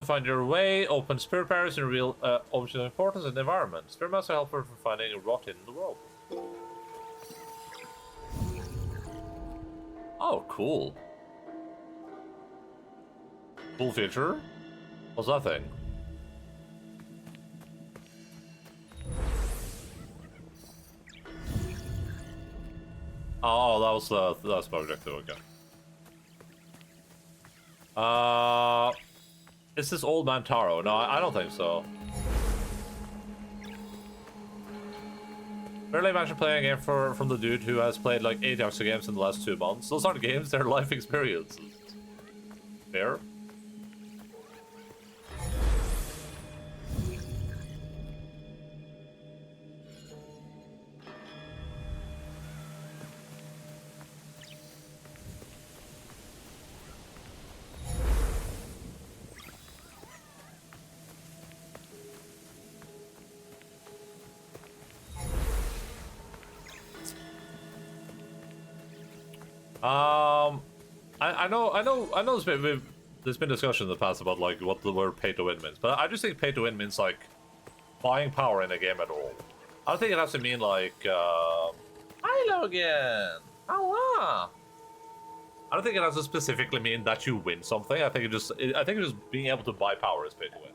Find your way, open spirit barriers and real objects of importance in the environment. Spirit master helper for finding a rot in the world. Oh, cool. Cool feature? What's that thing? Oh, that was my objective, okay. Is this Old Man Taro? No, I don't think so. Barely imagine playing a game from the dude who has played like 8 Yakuza games in the last 2 months. Those aren't games, they're life experiences. Fair? I know there's been discussion in the past about like what the word pay to win means, but I just think pay to win means like buying power in a game at all. I don't think it has to mean like hi Logan! Hello! I don't think it has to specifically mean that you win something. I think just being able to buy power is pay to win.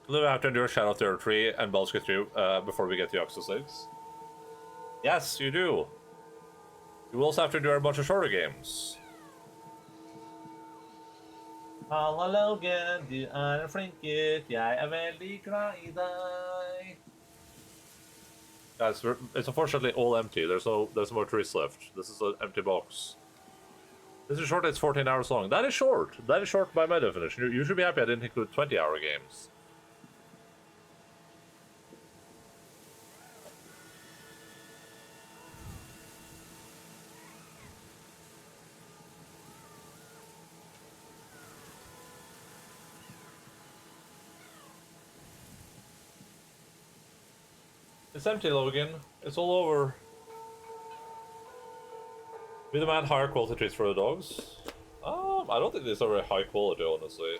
Live have to endure Shadow 33 and Baldur's Gate 3 before we get to Yakuza 6. Yes, you do. You will also have to endure a bunch of shorter games. Halla Logan, du en flinkhet, jeg veldig glad I deg. Guys, it's unfortunately all empty. There's no more trees left. This is an empty box. This is short, it's 14 hours long. That is short. That is short by my definition. You should be happy I didn't include 20-hour games. It's empty, Logan. It's all over. We demand higher quality treats for the dogs. I don't think these are very high quality, honestly.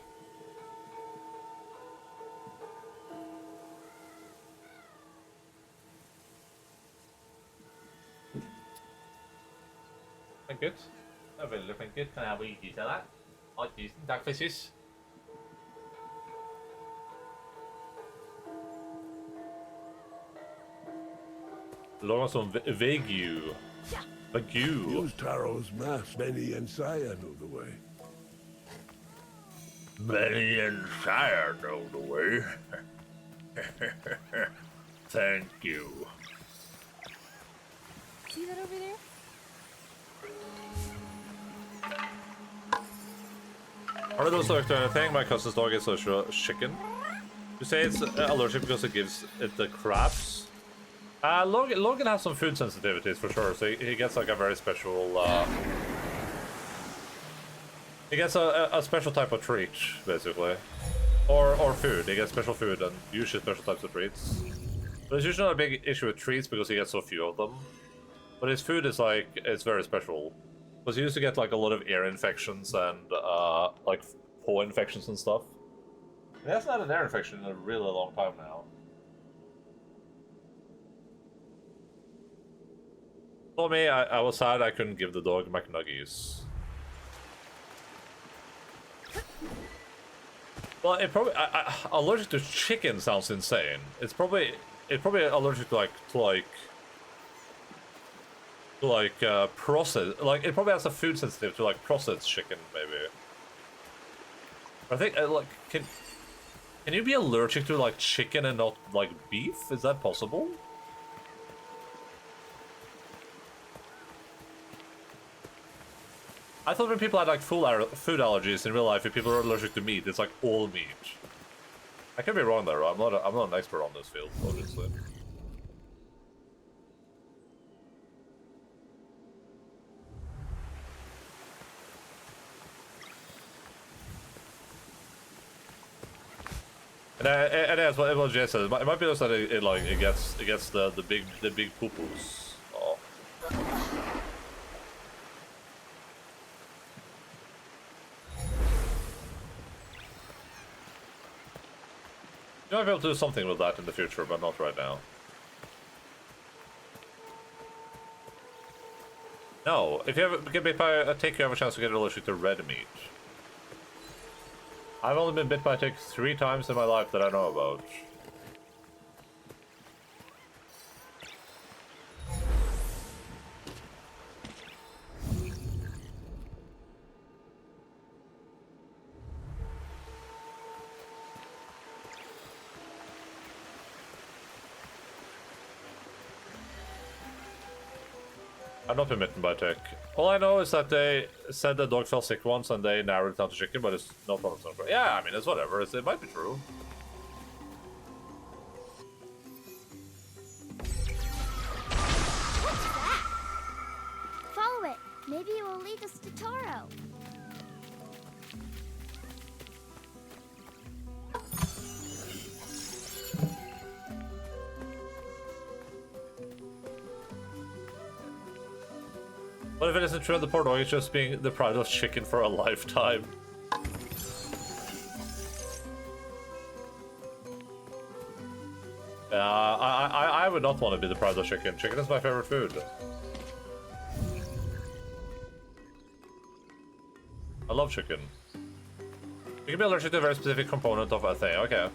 Flinket. Det er veldig flinket. Kan jeg bare gi til deg? Å, tusen takk for sist. Logan som Wagyu. Wagyu. Use Taro's mask. Benny and Saya know the way. Benny and Saya know the way. Thank you. See that over there? Are those allergic to anything? My cousin's dog is also chicken. You say it's allergic because it gives it the craps? Logan has some food sensitivities for sure, so he gets like a very special, he gets a special type of treat, basically. Or food, he gets special food and usually special types of treats. But it's usually not a big issue with treats because he gets so few of them. But his food is like, it's very special. Because he used to get like a lot of ear infections and like paw infections and stuff. He hasn't had an ear infection in a really long time now. Told me I was sad I couldn't give the dog McNuggies. Well, it probably allergic to chicken sounds insane. It's probably allergic to processed, like it probably has a food sensitive to like processed chicken maybe. I think like can you be allergic to like chicken and not like beef? Is that possible? I thought when people had like food allergies in real life, if people are allergic to meat, it's like all meat. I could be wrong there. I'm not an expert on this field, obviously. And as what Jay said, it might be just that it gets the big poo-poos. Oh. You might be able to do something with that in the future, but not right now. No, if you ever get bit by a tick, you have a chance to get allergic to red meat. I've only been bit by a tick 3 times in my life that I know about. I've not been bitten by a tick. All I know is that they said the dog fell sick once and they narrowed it down to chicken, but it's not 100% correct. Yeah, I mean, it's whatever. It might be true. What's that? Follow it. Maybe it will lead us to Taro. What if it isn't true and the poor dog is just being deprived of chicken for a lifetime? I would not want to be deprived of chicken. Chicken is my favorite food. I love chicken. You can be allergic to a very specific component of a thing. Okay.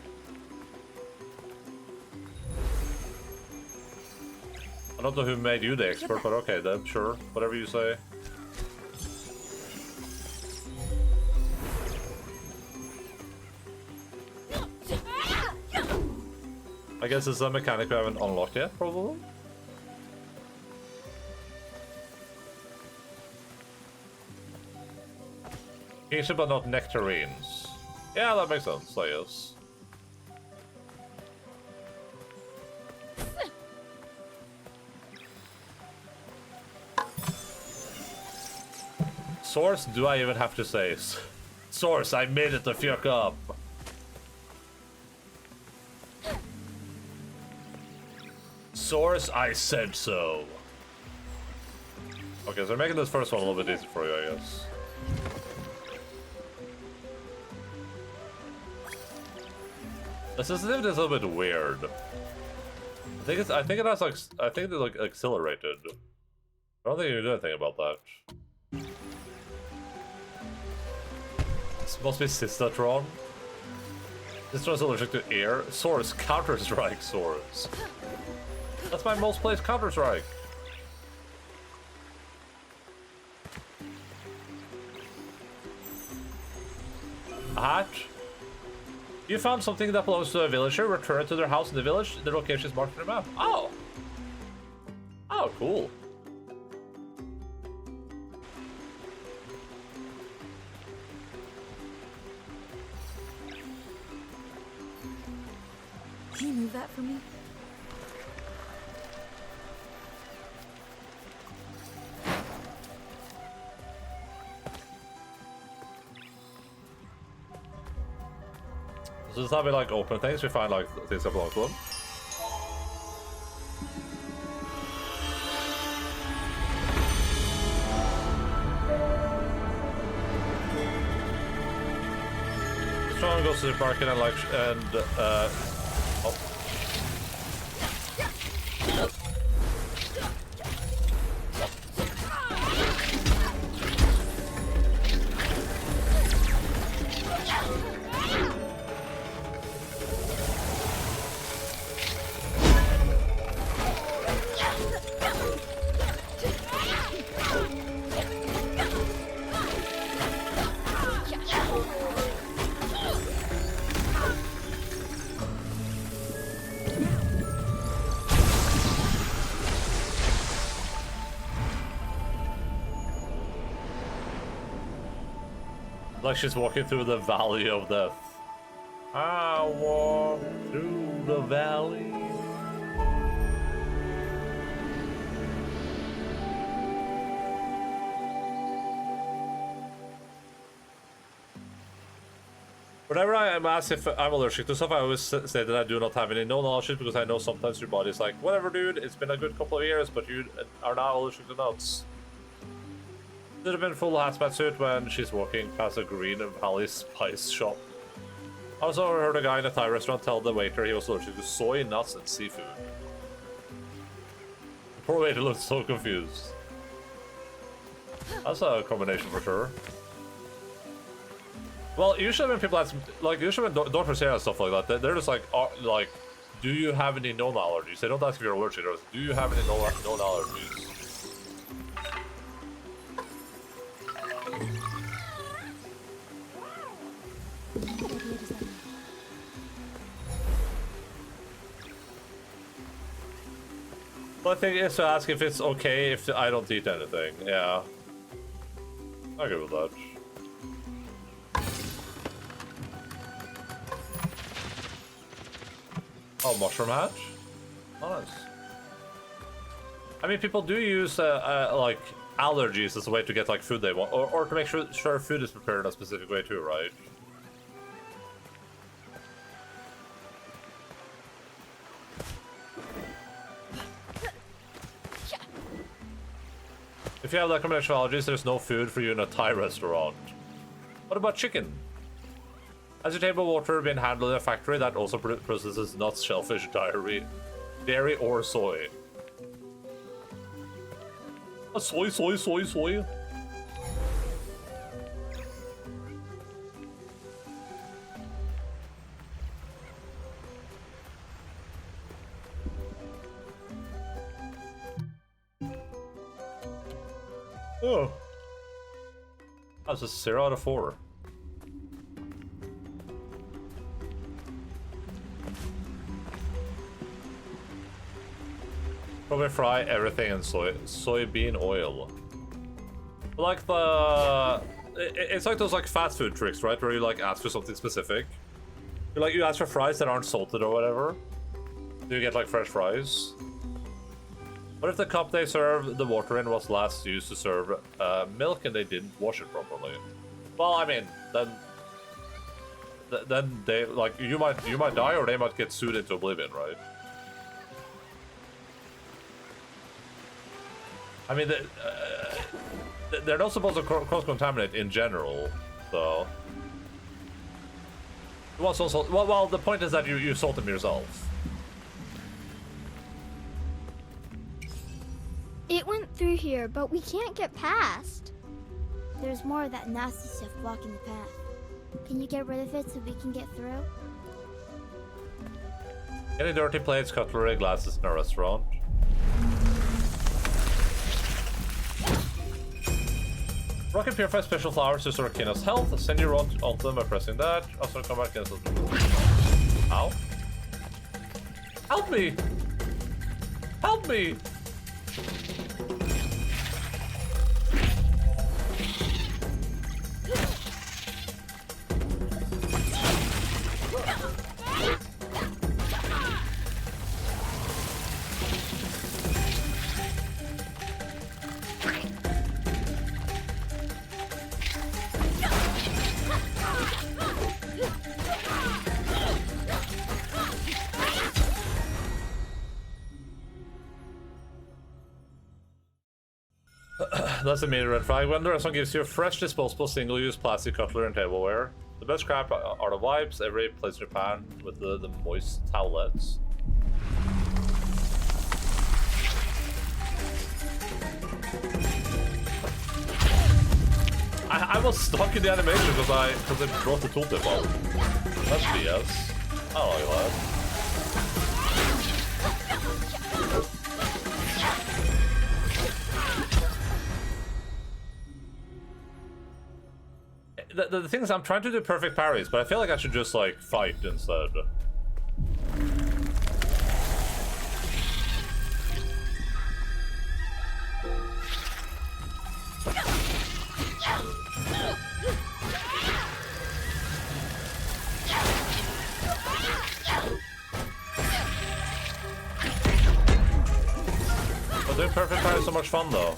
I don't know who made you the expert, but okay then, sure. Whatever you say. I guess it's a mechanic we haven't unlocked yet, probably. Kingship but not nectarines. Yeah, that makes sense, I guess. Source, do I even have to say? Source, I made it the fuck up. Source, I said so. Okay, so they're making this first one a little bit easier for you, I guess. The sensitivity is a little bit weird. I think it's like accelerated. I don't think you can do anything about that. This must be Sistatron. Sistatron's allergic to air. Source, Counter-Strike Source. That's my most played Counter-Strike. A hat? You found something that belongs to a villager. Return it to their house in the village. The location is marked on the map. Oh! Oh, cool. Can you move that for me? So this is how we like open things. We find like things that belong to them. Strong goes to the market and like oh. Like she's walking through the valley of death. I walk through the valley. Whenever I am asked if I'm allergic to stuff, I always say that I do not have any knowledge because I know sometimes your body's like, whatever dude, it's been a good couple of years, but you are now allergic to nuts. Should have been full hazmat suit when she's walking past a green valley spice shop. I also heard a guy in a Thai restaurant tell the waiter he was allergic to soy, nuts, and seafood. The poor waiter looked so confused. That's a combination for sure. Well, usually when people ask, like, usually when doctors say stuff like that, they're just like, do you have any known allergies? They don't ask if you're allergic. They're like, do you have any known allergies? Well, I think it's to ask if it's okay if I don't eat anything. Yeah. I'll go with that. Oh, mushroom hatch? Nice. I mean, people do use, like, allergies as a way to get, like, food they want. Or to make sure food is prepared in a specific way too, right? If you have that combination of allergies, there's no food for you in a Thai restaurant. What about chicken? Has your table water been handled in a factory that also processes nuts, shellfish, dairy, or soy? Soy. Oh. That's a 0 out of 4. Probably fry everything in soybean oil. Like it's like those like fast food tricks, right? Where you like ask for something specific. You ask for fries that aren't salted or whatever. Do you get like fresh fries? What if the cup they serve the water in was last used to serve milk and they didn't wash it properly? Well, I mean, then they like you might die or they might get sued into oblivion, right? I mean, they're not supposed to cross-contaminate in general, so. Well, the point is that you salt them yourself. It went through here, but we can't get past. There's more of that nasty stuff blocking the path. Can you get rid of it so we can get through? Any dirty plates, cutlery, glasses in a restaurant? Rocket purify special flowers to restore Kina's health. Send your rod onto them by pressing that. Also come back and ow. Help me! Help me! That's a major red flag. When the restaurant gives you a fresh, disposable, single-use plastic cutlery and tableware. The best crap are the wipes. Every place in your pan with the moist towelettes. I was stuck in the animation because I brought the tooltip up. That's BS. I don't like that. The thing is, I'm trying to do perfect parries, but I feel like I should just, like, fight instead. But doing perfect parries is so much fun, though.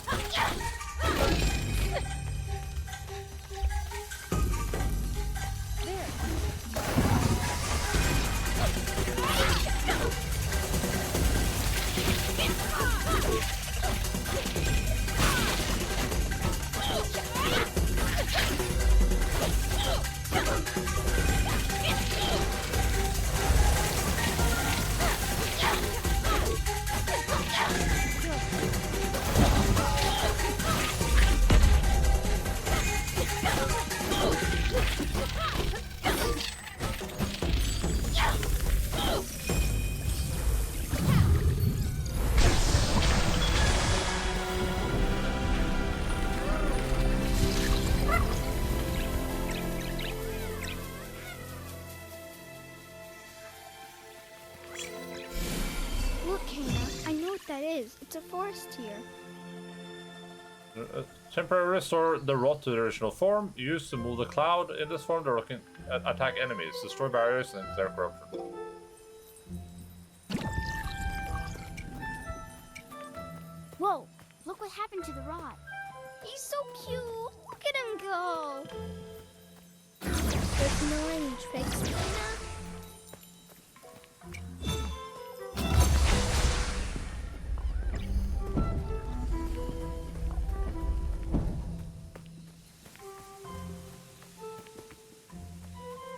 It's a forest here. Temporarily restore the rot to the original form. Used to move the cloud. In this form, the can attack enemies, destroy barriers, and clear corruption. Whoa! Look what happened to the rod. He's so cute. Look at him go. There's no any tricks, Tina.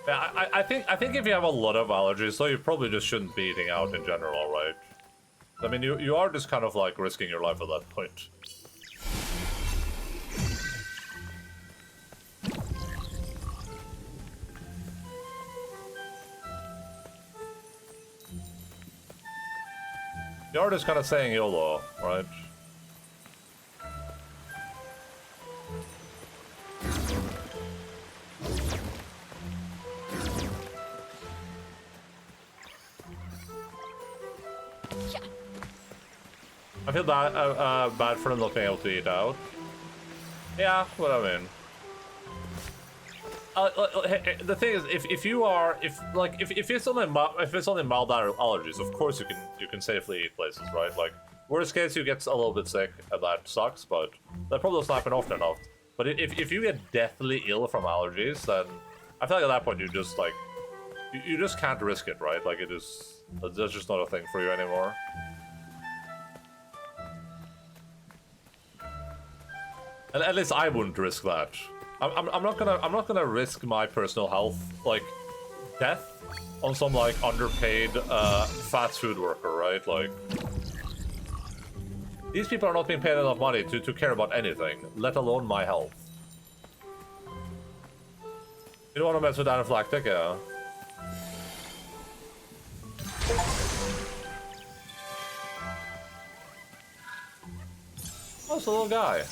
Yeah, I think if you have a lot of allergies, so you probably just shouldn't be eating out in general, right? I mean, you are just kind of like risking your life at that point. You are just kind of saying YOLO, right? I feel bad for them not being able to eat out. Yeah, what I mean. The thing is, if it's only mild allergies, of course you can safely eat places, right? Like worst case, you get a little bit sick, and that sucks, but that probably doesn't happen often enough. But if you get deathly ill from allergies, then I feel like at that point you just like you just can't risk it, right? Like that's just not a thing for you anymore. And at least I wouldn't risk that. I'm not gonna risk my personal health, like death, on some like underpaid fast food worker, right? Like these people are not being paid enough money to care about anything, let alone my health. You don't want to mess with anaphylactic, yeah? Oh, it's a little guy.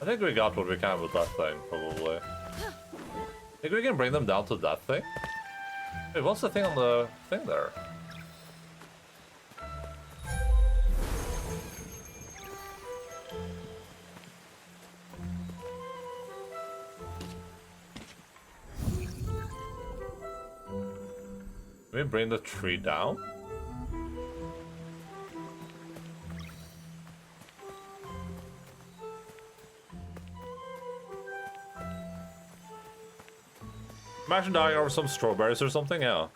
I think we got what we can with that thing, probably. Think we can bring them down to that thing? Wait, what's the thing on the thing there? Can we bring the tree down? Imagine dying over some strawberries or something, yeah.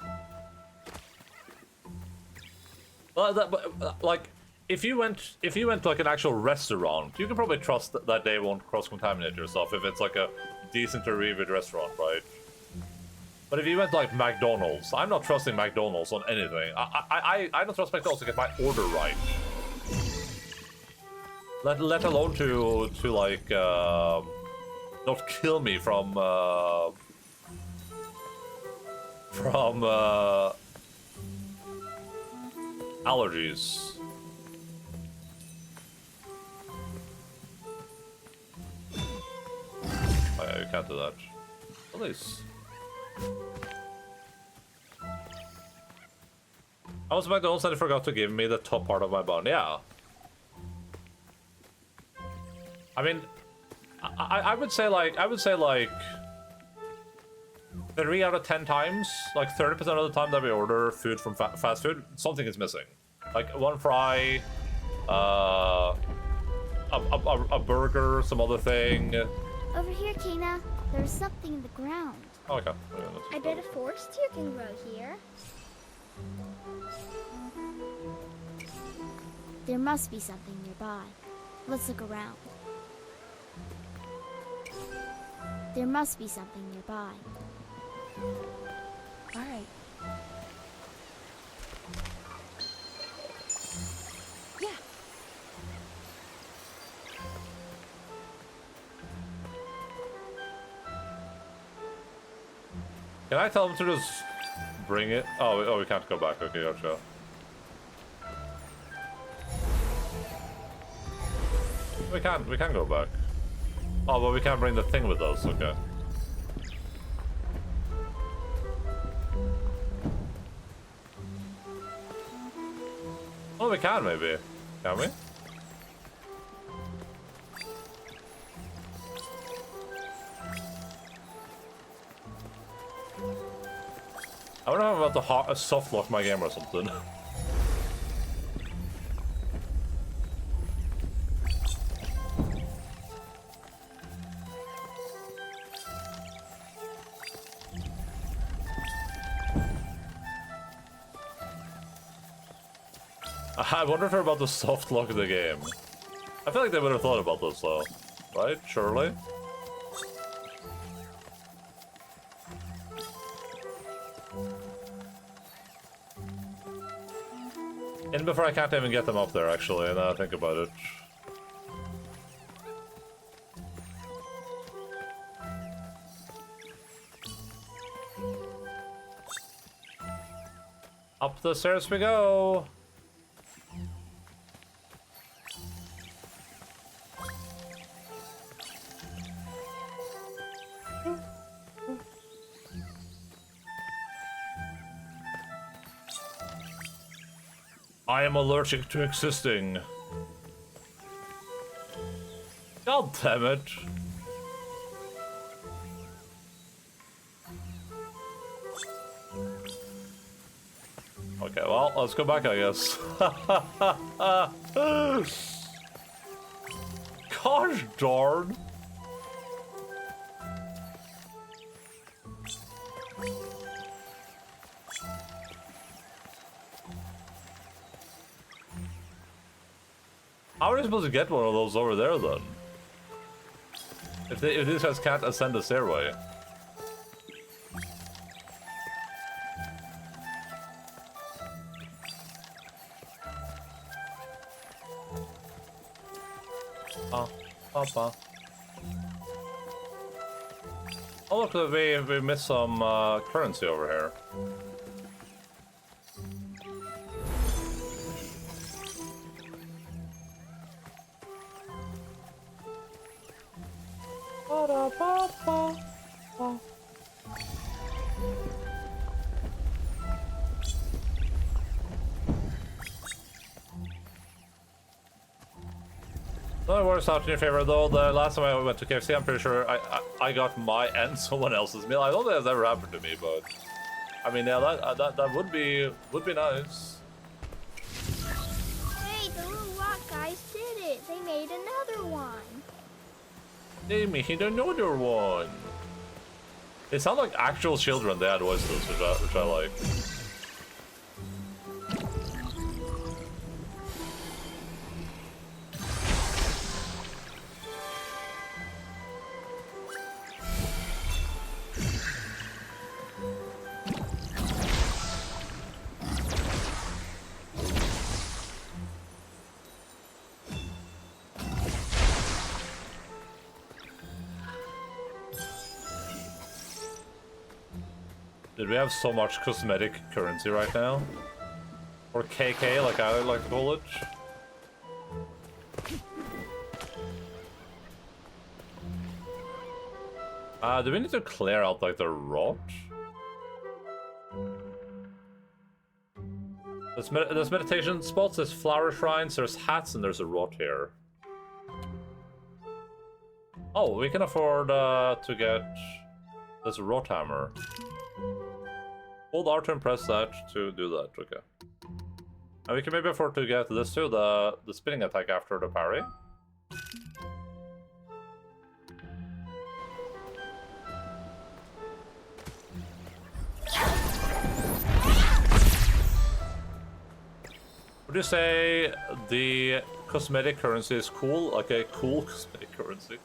Like, if you went to like an actual restaurant, you can probably trust that they won't cross-contaminate yourself if it's like a decent or reviewed restaurant, right? But if you went to like McDonald's, I'm not trusting McDonald's on anything. I don't trust McDonald's to get my order right. Let alone to like not kill me from allergies. Oh yeah, you can't do that. At least. I was McDonald's and they forgot to give me the top part of my bun. Yeah. I mean, I would say like 3 out of 10 times, like 30% of the time that we order food from fast food, something is missing. Like one fry, a burger, some other thing. Over here, Kena. There's something in the ground. Oh, okay. I bet a forest here can grow here. There must be something nearby. Let's look around. There must be something nearby. All right. Yeah. Can I tell them to just bring it? Oh, we can't go back. Okay, gotcha. We can go back. Oh, but we can't bring the thing with us. Okay. we can maybe. Can we? I wonder if I'm about to soft lock my game or something. I wonder if they're about to soft lock the game. I feel like they would have thought about this though. Right? Surely? In before I can't even get them up there actually, now I think about it. Up the stairs we go! I am allergic to existing. God damn it. Okay, well, let's go back, I guess. Gosh darn. How are we supposed to get one of those over there then? If these guys can't ascend the stairway. Oh look, we missed some currency over here. No, it works out in your favor though. The last time I went to KFC, I'm pretty sure I got my and someone else's meal. I don't think that's ever happened to me, but I mean, yeah, that would be nice. Hey, the little rock guys did it. They made another one. They made another one. They sound like actual children. They had voices, which I like. Did we have so much cosmetic currency right now? Or KK, like I like to call it? Do we need to clear out, like, the rot? There's meditation spots, there's flower shrines, there's hats, and there's a rot here. Oh, we can afford to get this rot hammer. Hold R to press that to do that, okay. And we can maybe afford to get this too, the spinning attack after the parry. Would you say the cosmetic currency is cool? Like a cool cosmetic currency?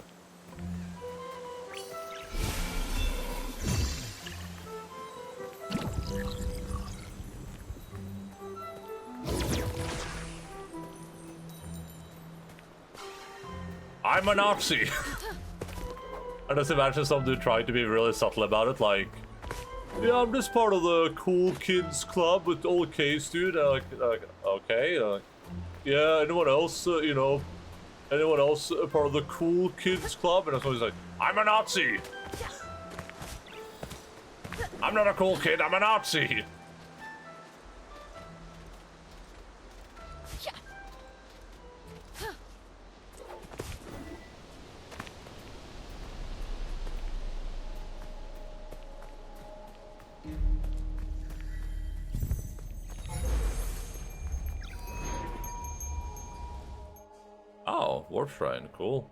I'm a Nazi! I just imagine some dude trying to be really subtle about it, like, yeah, I'm just part of the cool kids club with old K's, dude. Okay, yeah, anyone else, you know, anyone else part of the cool kids club? And someone's like, I'm a Nazi! I'm not a cool kid, I'm a Nazi! Yeah. Oh, warp shrine, cool.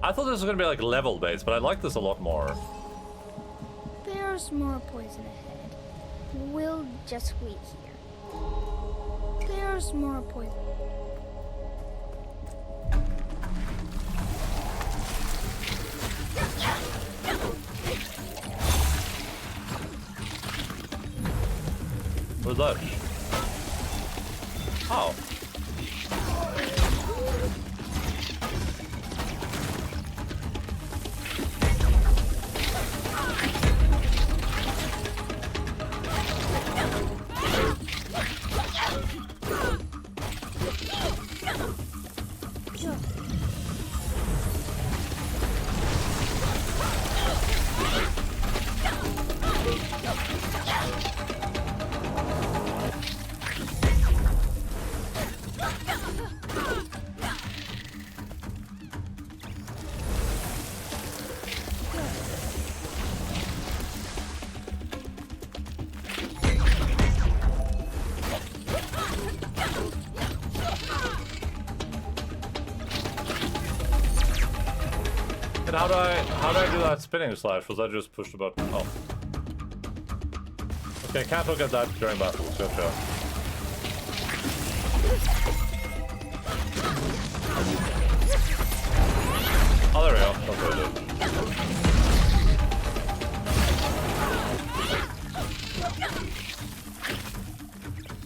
I thought this was gonna be like level based, but I like this a lot more. There's more poison ahead. We'll just wait here. There's more poison. What's that? Oh. And how do I do that spinning slash? Was I just push the button? Oh. Okay, can't look at that during battles, gotcha. Oh, there we go. That's what I did.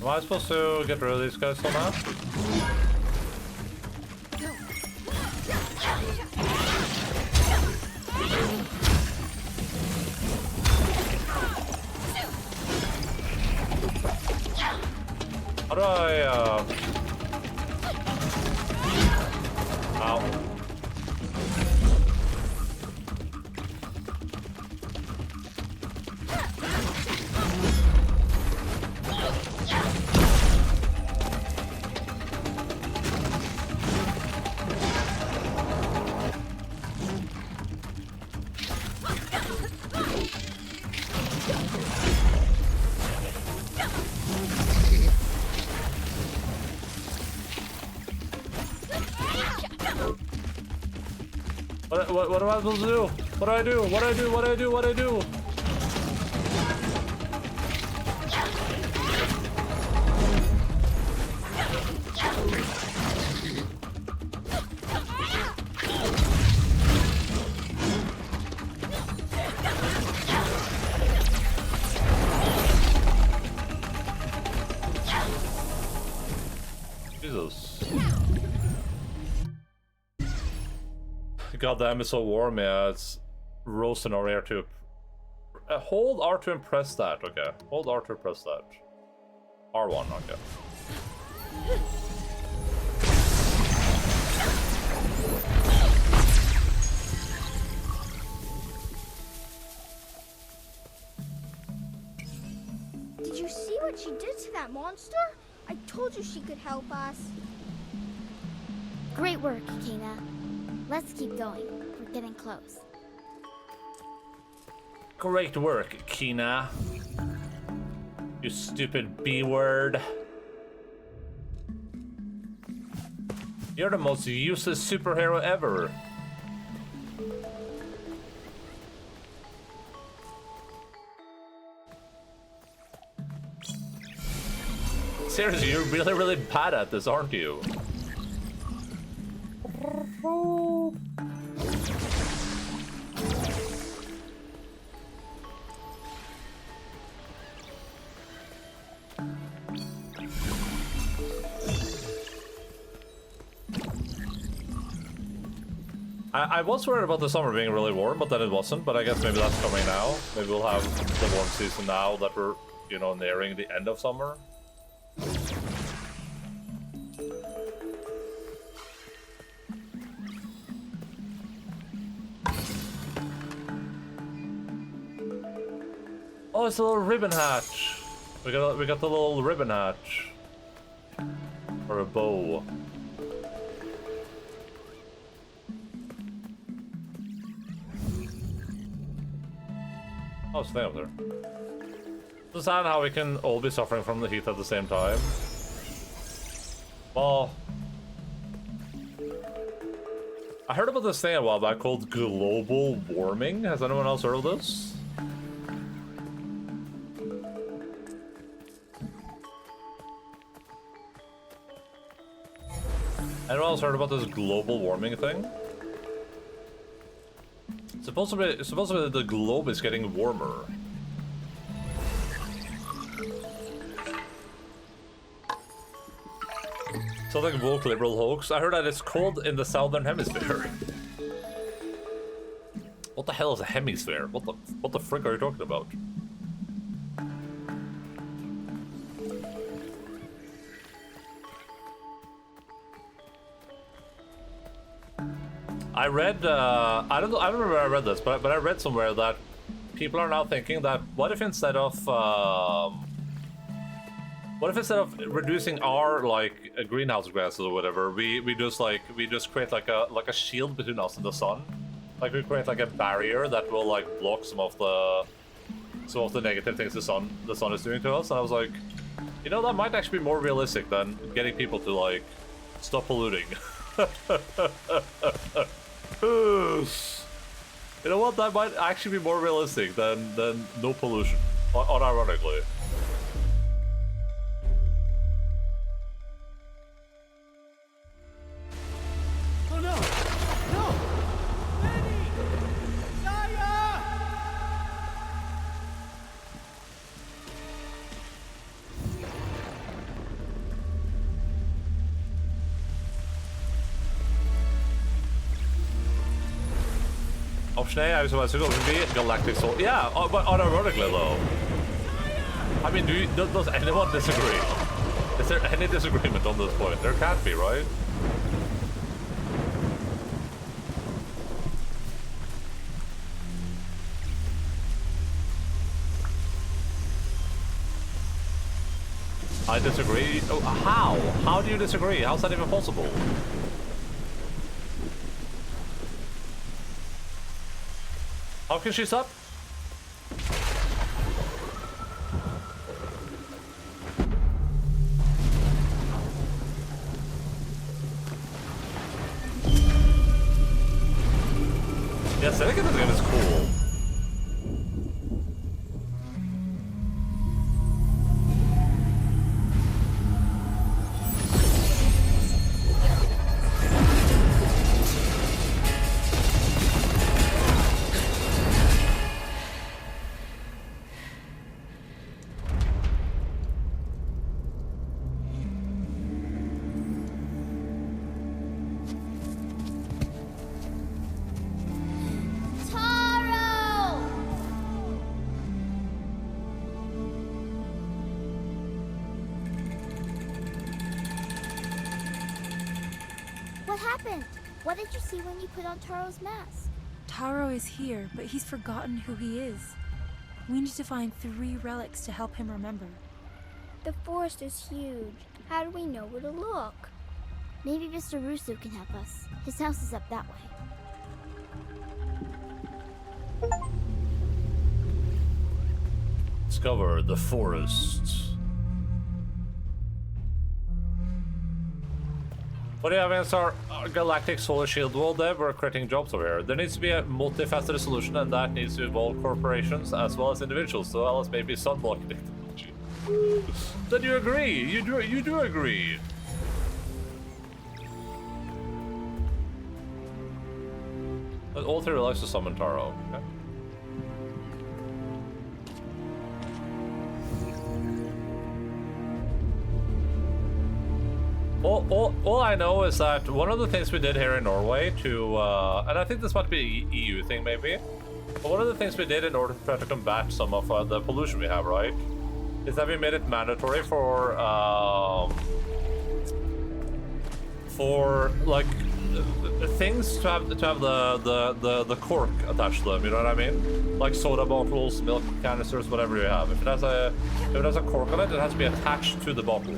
Am I supposed to get rid of these guys somehow? How do I, Ow. What am I supposed to do? What do I do? What do I do? What do I do? What do I do? Jesus. God damn, it's so warm, yeah. It's roasting over here too. Hold R to impress that, okay. Hold R to press that. R1, okay. Did you see what she did to that monster? I told you she could help us. Great work, Kina. Let's keep going. We're getting close. Great work, Kina. You stupid B-word. You're the most useless superhero ever. Seriously, you're really, really bad at this, aren't you? I was worried about the summer being really warm, but then it wasn't. But I guess maybe that's coming now. Maybe we'll have the warm season now that we're, you know, nearing the end of summer. Oh, it's a little ribbon hatch. We got the little ribbon hatch. Or a bow. Oh, stay up there. It's sad how we can all be suffering from the heat at the same time. Well, I heard about this thing a while back called global warming. Has anyone else heard of this? Anyone else heard about this global warming thing? Supposedly the globe is getting warmer. Something woke liberal hoax. I heard that it's cold in the southern hemisphere. What the hell is a hemisphere? What the frick are you talking about? I read I don't remember where I read this, but I read somewhere that people are now thinking that what if instead of reducing our like greenhouse gases or whatever, we just create like a shield between us and the sun, like we create like a barrier that will like block some of the negative things the sun is doing to us. And I was like, you know, that might actually be more realistic than getting people to like stop polluting. You know what? That might actually be more realistic than no pollution, unironically. Oh no! No! Benny! Zaya! Option A, I was about to go to be galactic soul. Yeah, but unironically though. I mean, does anyone disagree? Is there any disagreement on this point? There can't be, right? I disagree. Oh, how? How do you disagree? How's that even possible? How can she stop? Yes, I think this game is cool. What did you see when you put on Taro's mask? Taro is here, but he's forgotten who he is. We need to find 3 relics to help him remember. The forest is huge. How do we know where to look? Maybe Mr. Russo can help us. His house is up that way. Discover the forest. What do you have against our galactic solar shield wall there? We're creating jobs over here. There needs to be a multifaceted solution, and that needs to involve corporations as well as individuals, so well as maybe sunblocking technology. Then you agree? You do agree. But all 3 likes to summon Taro. Okay. All I know is that one of the things we did here in Norway to, and I think this might be an EU thing maybe, but one of the things we did in order to try to combat some of the pollution we have, right, is that we made it mandatory for like things to have the cork attached to them. You know what I mean? Like soda bottles, milk canisters, whatever you have. If it has a cork on it, it has to be attached to the bottle.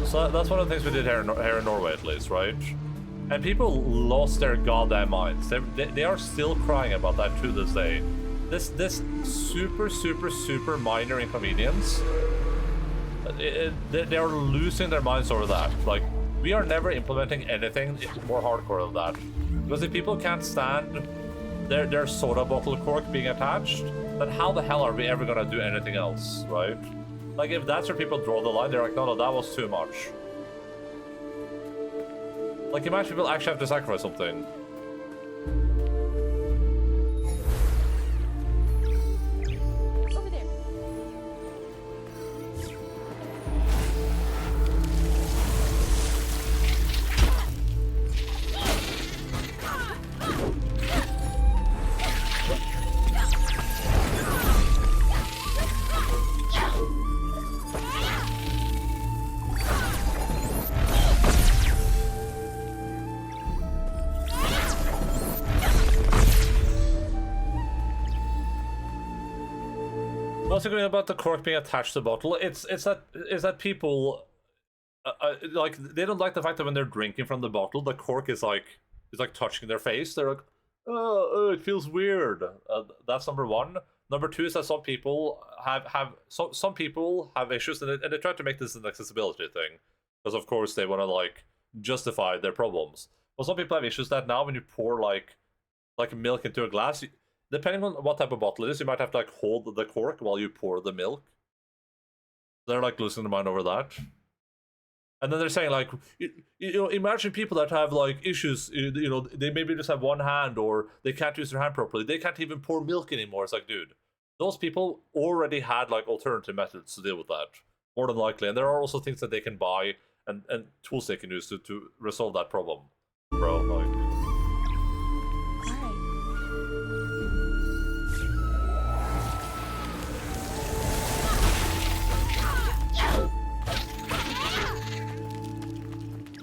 So that's one of the things we did here in Norway, at least, right? And people lost their goddamn minds. They are still crying about that to this day. this super minor inconvenience, they're losing their minds over that. Like, we are never implementing anything more hardcore than that. Because if people can't stand their soda bottle cork being attached, then how the hell are we ever gonna do anything else, right? Like, if that's where people draw the line, they're like, no, that was too much. Like, imagine people actually have to sacrifice something. Over there. What's agreeing about the cork being attached to the bottle? It's that people like, they don't like the fact that when they're drinking from the bottle, the cork is like touching their face. They're like, oh, it feels weird. That's number one. Number two is that some people some people have issues, and they try to make this an accessibility thing, because of course they want to like justify their problems. But some people have issues that now when you pour like milk into a glass, depending on what type of bottle it is, you might have to like hold the cork while you pour the milk. They're like losing their mind over that. And then they're saying like, you know, imagine people that have like issues, you know, they maybe just have one hand, or they can't use their hand properly. They can't even pour milk anymore. It's like, dude, those people already had like alternative methods to deal with that, more than likely. And there are also things that they can buy and tools they can use to resolve that problem, bro. Like,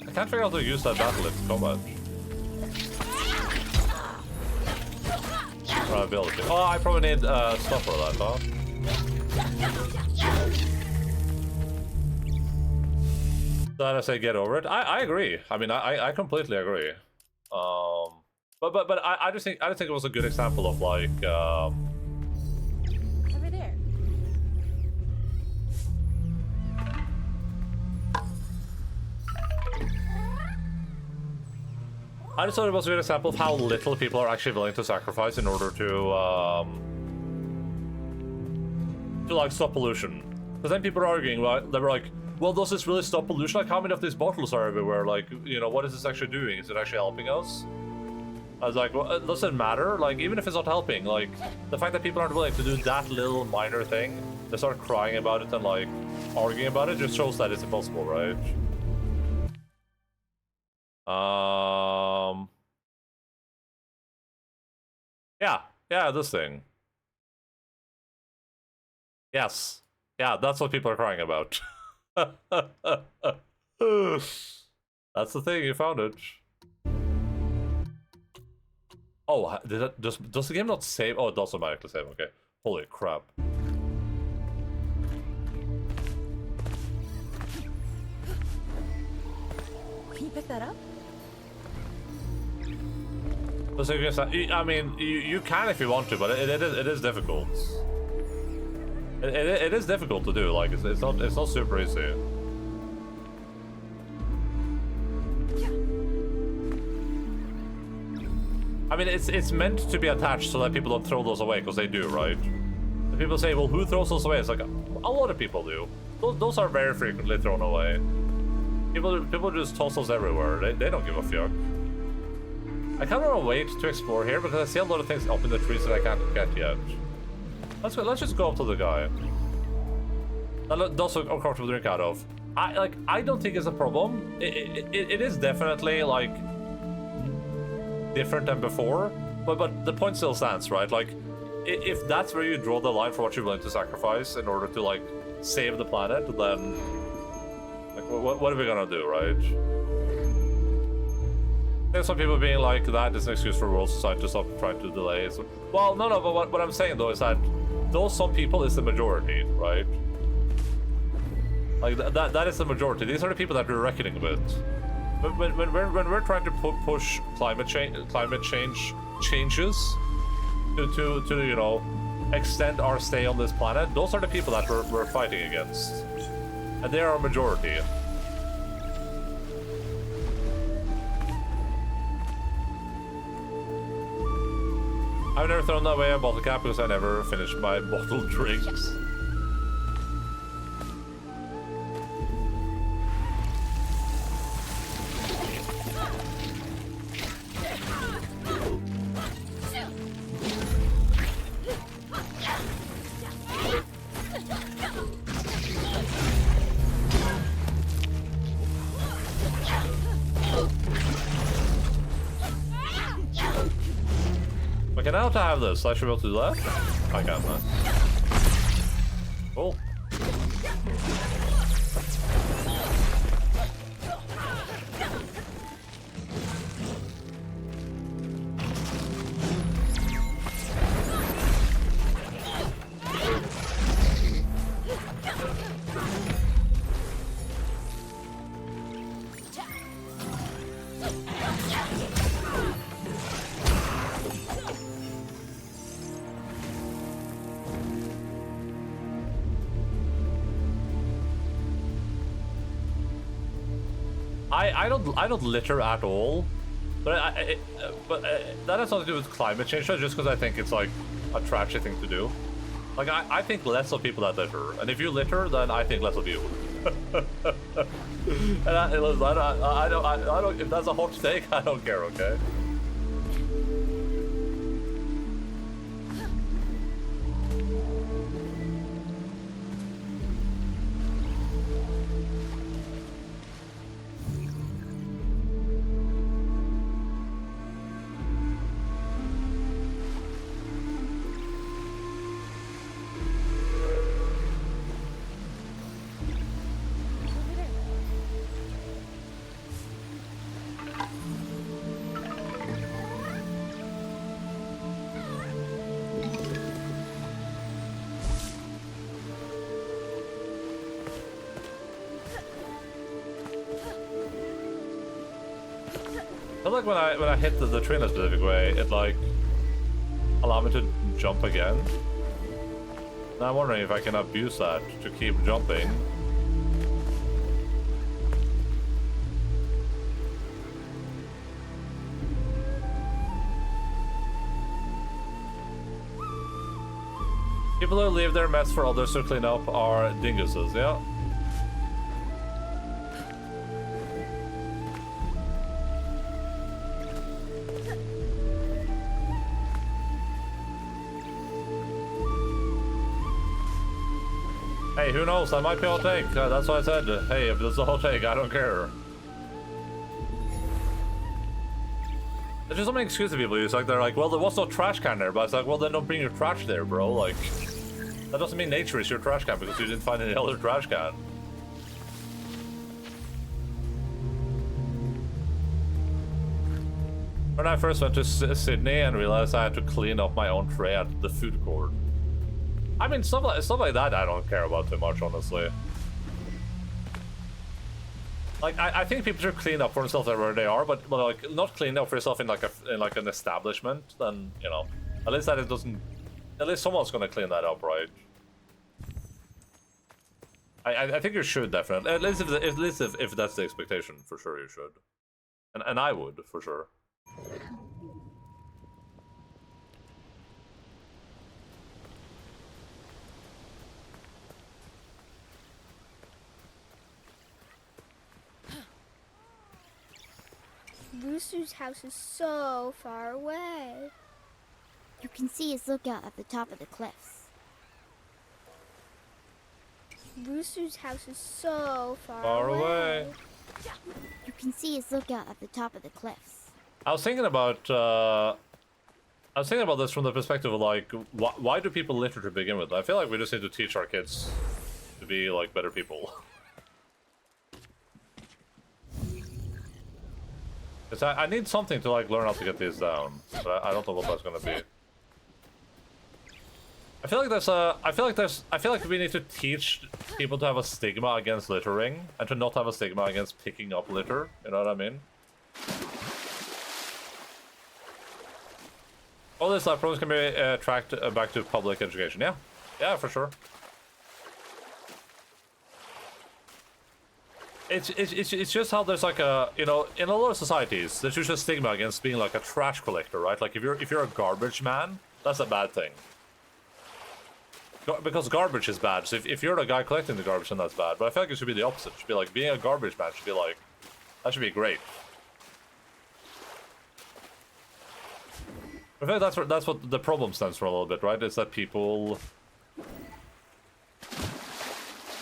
I can't figure out how to use that battle in combat. Ability. Oh, I probably need stuff for that, huh? Did I say get over it? I agree. I mean, I completely agree. But I just think it was a good example of like Over there. I just thought it was a good example of how little people are actually willing to sacrifice in order to like stop pollution. Because then people are arguing, right? They were like, well, does this really stop pollution? Like, how many of these bottles are everywhere? Like, you know, what is this actually doing? Is it actually helping us? I was like, well, it doesn't matter. Like, even if it's not helping, like, the fact that people aren't willing to do that little minor thing, they start crying about it and like arguing about it, just shows that it's impossible, right? Yeah, this thing. Yes. Yeah, that's what people are crying about. That's the thing, you found it. Oh, did that, does the game not save? Oh, it does automatically save, okay. Holy crap. Can you pick that up? So I mean, you can if you want to, but it is difficult. It is difficult to do. Like, it's not super easy. I mean, it's meant to be attached so that people don't throw those away, because they do, right? And people say, well, who throws those away? It's like, a lot of people do. Those are very frequently thrown away. People just toss those everywhere. They don't give a fuck. I kind of want to wait to explore here because I see a lot of things up in the trees that I can't get yet. Let's just go up to the guy. That's what I'm comfortable drink out of. I don't think it's a problem. It is definitely like different than before, but the point still stands, right? Like, if that's where you draw the line for what you're willing to sacrifice in order to like save the planet, then like what are we gonna do, right? There's some people being like, that is an excuse for world society to stop trying to delay it. So, well, no, but what I'm saying though is that those some people is the majority, right? Like that is the majority. These are the people that we're reckoning with. But when we're trying to push climate change changes, to you know, extend our stay on this planet, those are the people that we're fighting against. And they are a majority. I've never thrown away a bottle cap because I never finished my bottled drinks. Okay, now to have this, I should be able to do that? I can't, man. Cool. I don't litter at all, but that has something to do with climate change, just because I think it's like a trashy thing to do. Like I think less of people that litter, and if you litter, then I think less of you. And I don't. If that's a hot take, I don't care. Okay. I feel like when I hit the tree in a specific way, it like allowed me to jump again. Now I'm wondering if I can abuse that to keep jumping. People who leave their mess for others to clean up are dinguses, yeah. Hey, who knows? That might be a hot take. That's why I said, hey, if it's a hot take, I don't care. There's just so many excuses people use. Like, they're like, well, there was no trash can there. But it's like, well, then don't bring your trash there, bro. Like, that doesn't mean nature is your trash can because you didn't find any other trash can. When I first went to Sydney and realized I had to clean up my own tray at the food court. I mean, stuff like that I don't care about too much, honestly. Like, I think people should clean up for themselves wherever they are, but like, not clean up for yourself in like an establishment, then, you know, at least that it doesn't... At least someone's gonna clean that up, right? I think you should, definitely. At least if that's the expectation, for sure you should. And I would, for sure. Rooster's house is so far away. You can see his lookout at the top of the cliffs. Rooster's house is so far away. You can see his lookout at the top of the cliffs. I was thinking about this from the perspective of like, why do people litter to begin with? I feel like we just need to teach our kids to be like better people. Cause I need something to like learn how to get these down, but I don't know what that's gonna be. I feel like we need to teach people to have a stigma against littering and to not have a stigma against picking up litter. You know what I mean? All these life problems can be tracked back to public education. Yeah, yeah, for sure. It's just how there's like a, you know, in a lot of societies there's usually a stigma against being like a trash collector, right? Like if you're a garbage man, that's a bad thing. Because garbage is bad. So if you're the guy collecting the garbage, then that's bad. But I feel like it should be the opposite. It should be like being a garbage man should be like, that should be great. I feel like that's what the problem stems from a little bit, right? Is that people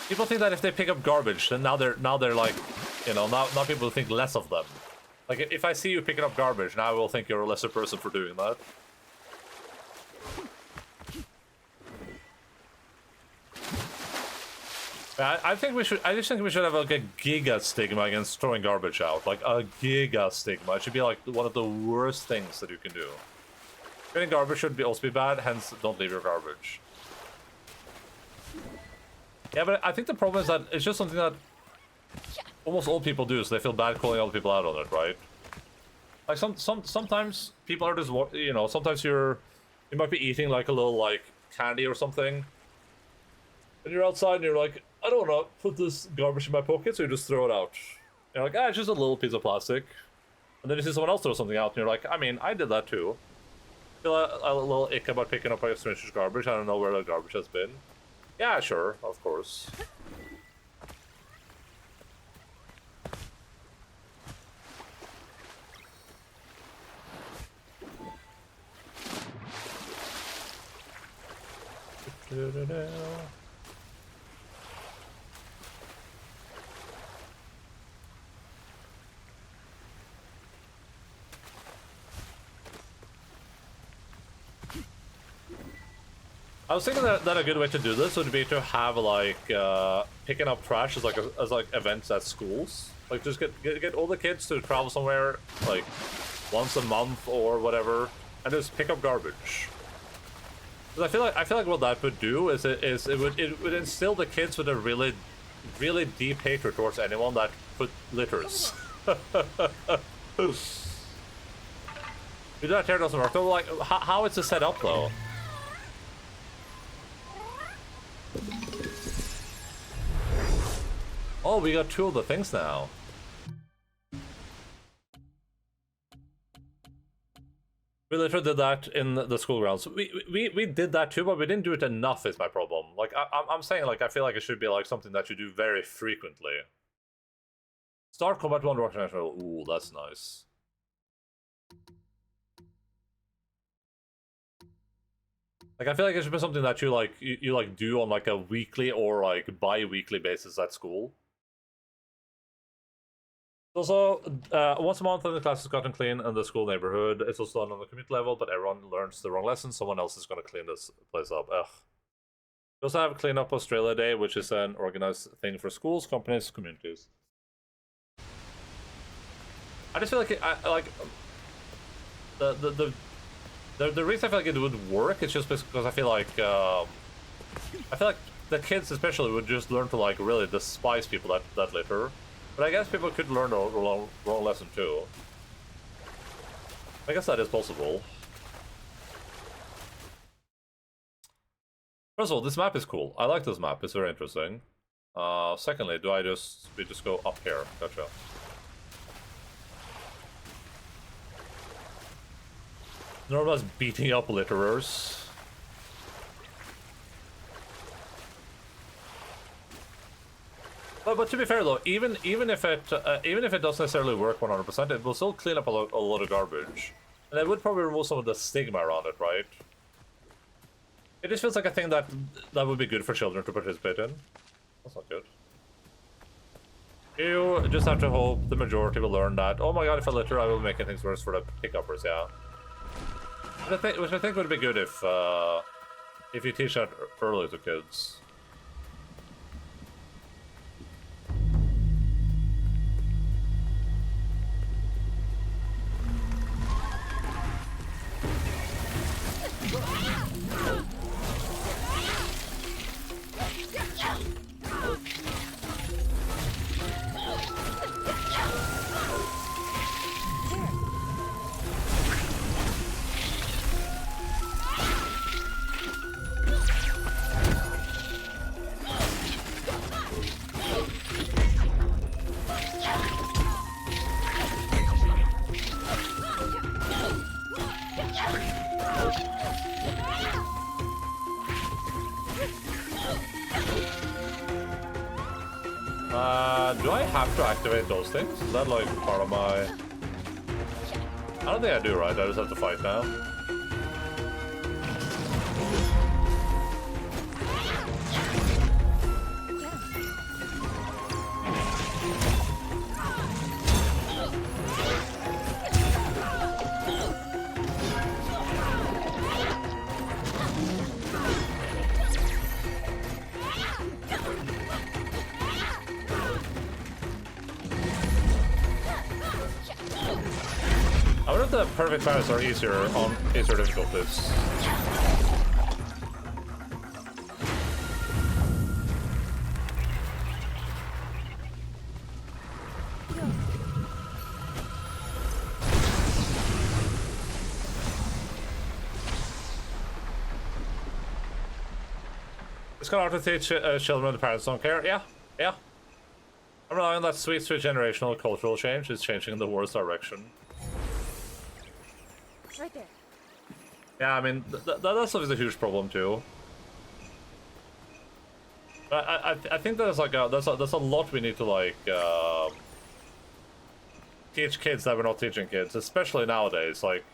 think that if they pick up garbage, then now they're like, you know, now people think less of them. Like if I see you picking up garbage, now I will think you're a lesser person for doing that. I just think we should have like a giga stigma against throwing garbage out. Like a giga stigma. It should be like one of the worst things that you can do. Getting garbage should also be bad, hence don't leave your garbage. Yeah, but I think the problem is that it's just something that almost all people do, so they feel bad calling other people out on it, right? Like sometimes people are just, you know, sometimes you might be eating like a little like candy or something, and you're outside and you're like, I don't want to put this garbage in my pocket, so you just throw it out. You're like, ah, it's just a little piece of plastic. And then you see someone else throw something out, and you're like, I mean, I did that too. I feel a little ick about picking up a stranger's garbage. I don't know where the garbage has been. Yeah, sure, of course. I was thinking that a good way to do this would be to have like picking up trash as like events at schools. Like just get all the kids to travel somewhere like once a month or whatever, and just pick up garbage. Because I feel like what that would do is it would instill the kids with a really deep hatred towards anyone that put litters. That here doesn't work though. Like how is it set up though? Oh, we got two of the things now. We literally did that in the school grounds. We did that too, but we didn't do it enough is my problem. Like, I'm saying, like, I feel like it should be, like, something that you do very frequently. Start combat 1 Rock National. Ooh, that's nice. Like, I feel like it should be something that you, like, you like, do on, like, a weekly or, like, bi-weekly basis at school. Also, once a month the class is gotten clean in the school neighborhood. It's also done on the community level, but everyone learns the wrong lesson. Someone else is going to clean this place up. Ugh. We also have Clean Up Australia Day, which is an organized thing for schools, companies, communities. I just feel like the reason I feel like it would work is just because I feel like the kids especially would just learn to like really despise people that litter. But I guess people could learn the wrong lesson too. I guess that is possible. First of all, this map is cool. I like this map. It's very interesting. Secondly, we just go up here? Gotcha. Norma's beating up litterers. But to be fair though, even if it doesn't necessarily work 100%, it will still clean up a lot of garbage, and it would probably remove some of the stigma around it, right? It just feels like a thing that would be good for children to participate in. That's not good. You just have to hope the majority will learn that. Oh my god, if I litter, I will make things worse for the pickuppers. Yeah, which I think would be good if you teach that early to kids. Do I have to activate those things? Is that like part of my... I don't think I do, right? I just have to fight now. I wonder if the perfect parries are easier on easier difficulties. It's kind of hard to teach children when the parents don't care. Yeah, yeah. I'm relying on that sweet generational cultural change is changing in the worst direction. Right there. Yeah, I mean, that stuff is a huge problem too. But I think there's like there's a lot we need to like teach kids that we're not teaching kids, especially nowadays. Like,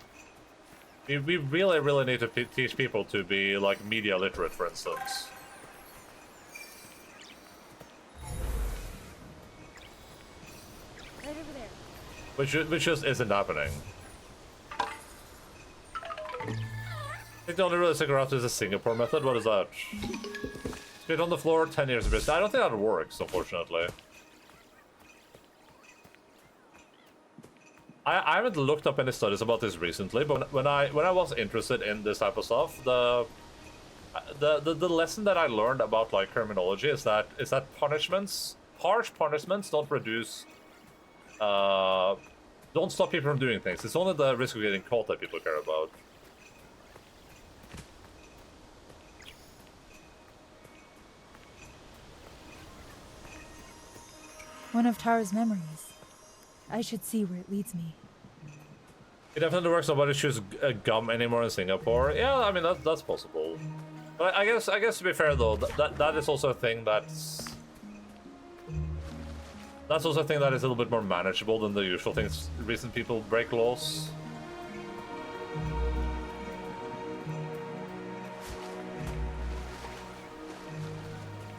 we really need to teach people to be like media literate, for instance. Right over there. Which just isn't happening. I think the only really sticker out is the Singapore method. What is that? Spit on the floor, 10 years of business. I don't think that works, unfortunately. I haven't looked up any studies about this recently, but when I was interested in this type of stuff, the lesson that I learned about like criminology is that harsh punishments don't reduce don't stop people from doing things. It's only the risk of getting caught that people care about. One of Tara's memories. I should see where it leads me. It definitely works. Nobody chews gum anymore in Singapore. Yeah, I mean that's possible. But I guess to be fair though, that is also a thing that's also a thing that is a little bit more manageable than the usual things. Reason people break laws.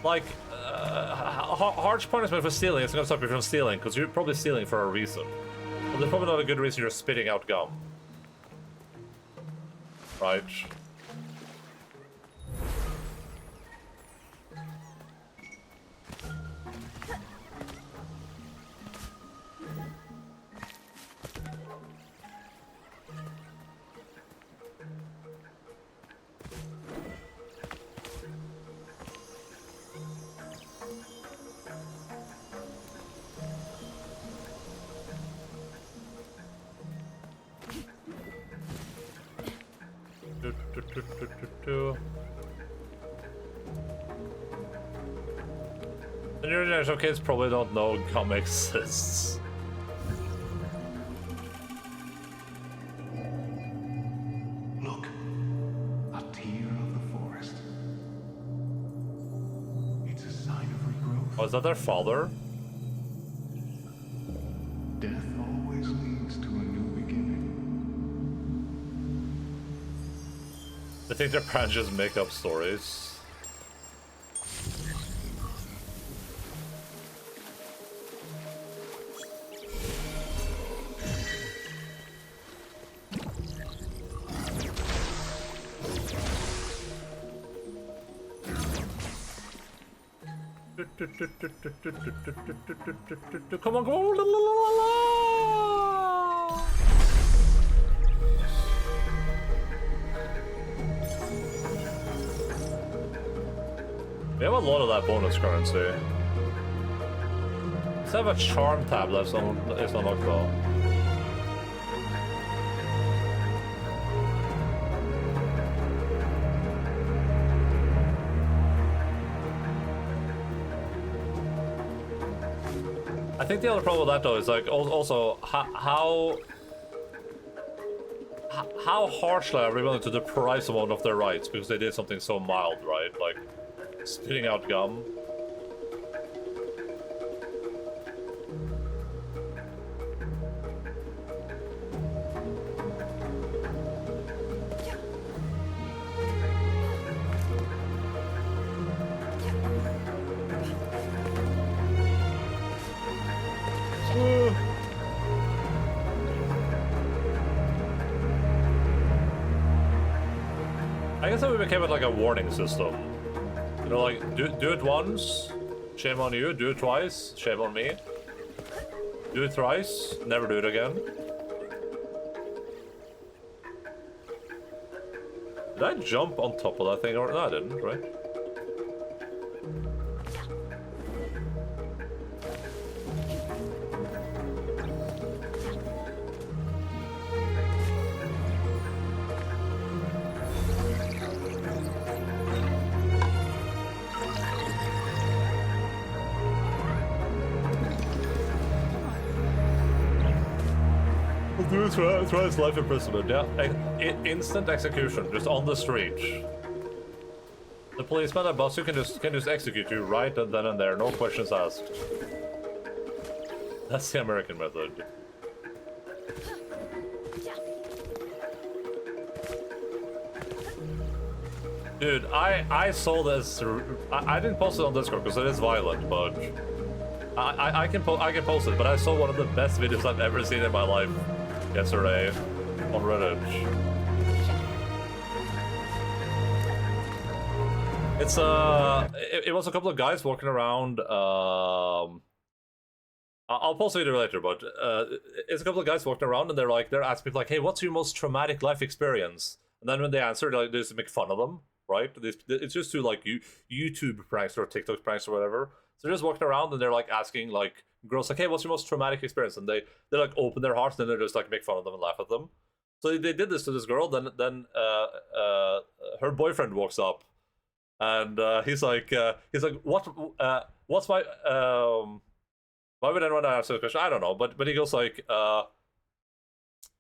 Like, harsh punishment for stealing is going to stop you from stealing, because you're probably stealing for a reason. But there's probably not a good reason you're spitting out gum. Right? The new generation of kids probably don't know gum exists. Look, a tear of the forest. It's a sign of regrowth. Oh, is that their father? Death always leads to a new beginning. I think their parents just make up stories. Come on, go! La, la, la, la. We have a lot of that bonus currency. Let's have a charm tab that's unlocked though. I think the other problem with that though is like also how harshly are we willing to deprive someone of their rights because they did something so mild, right? Like spitting out gum. guess that we became it like a warning system. You know, like, do it once, shame on you. Do it twice, shame on me. Do it thrice, never do it again. Did I jump on top of that thing? Or no, I didn't, right? Try his life imprisonment, yeah. Instant execution, just on the street. The policeman at bus you can just execute you right and then and there, no questions asked. That's the American method. Dude, I saw this. I didn't post it on Discord because it is violent, but I can post it. But I saw one of the best videos I've ever seen in my life yesterday on Reddit. It's it was a couple of guys walking around. I'll post a video later, but it's a couple of guys walking around and they're asking me like, "Hey, what's your most traumatic life experience?" And then when they answer, they just make fun of them, right? It's just to like YouTube pranks or TikTok pranks or whatever. So they're just walking around and they're like asking like girls like, "Hey, what's your most traumatic experience?" And they like open their hearts and then they just like make fun of them and laugh at them. So they did this to this girl. Then her boyfriend walks up, and he's like, what's my why would anyone answer the question? I don't know, but he goes like,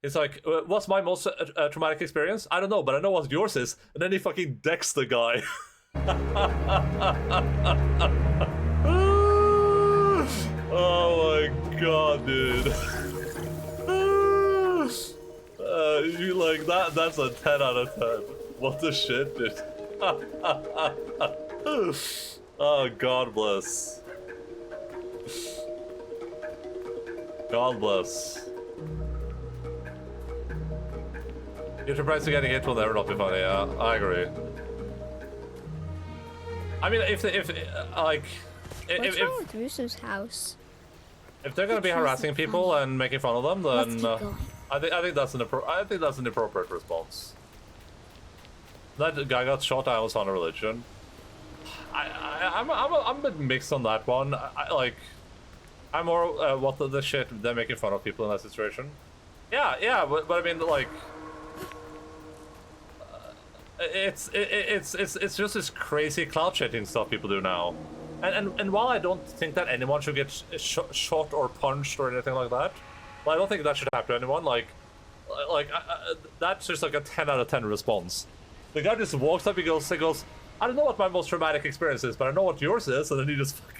he's like, what's my most traumatic experience? I don't know, but I know what yours is. And then he fucking decks the guy. Oh my god, dude. You like that's a 10 out of 10. What the shit, dude. Oh, God bless. God bless. You're surprised getting hit will never not be funny, yeah, I agree. I mean, if What's wrong with Russo's house? if they're gonna be harassing people and making fun of them, then Let's keep going. I think that's an appropriate response. That guy got shot. I was on a religion. I'm a bit mixed on that one. I'm more what the shit they're making fun of people in that situation. Yeah, but I mean like. It's just this crazy clout chasing stuff people do now, and while I don't think that anyone should get shot or punched or anything like that, well, I don't think that should happen to anyone. That's just like a 10 out of 10 response. The guy just walks up, he goes, I don't know what my most traumatic experience is, but I know what yours is, and then he just fucking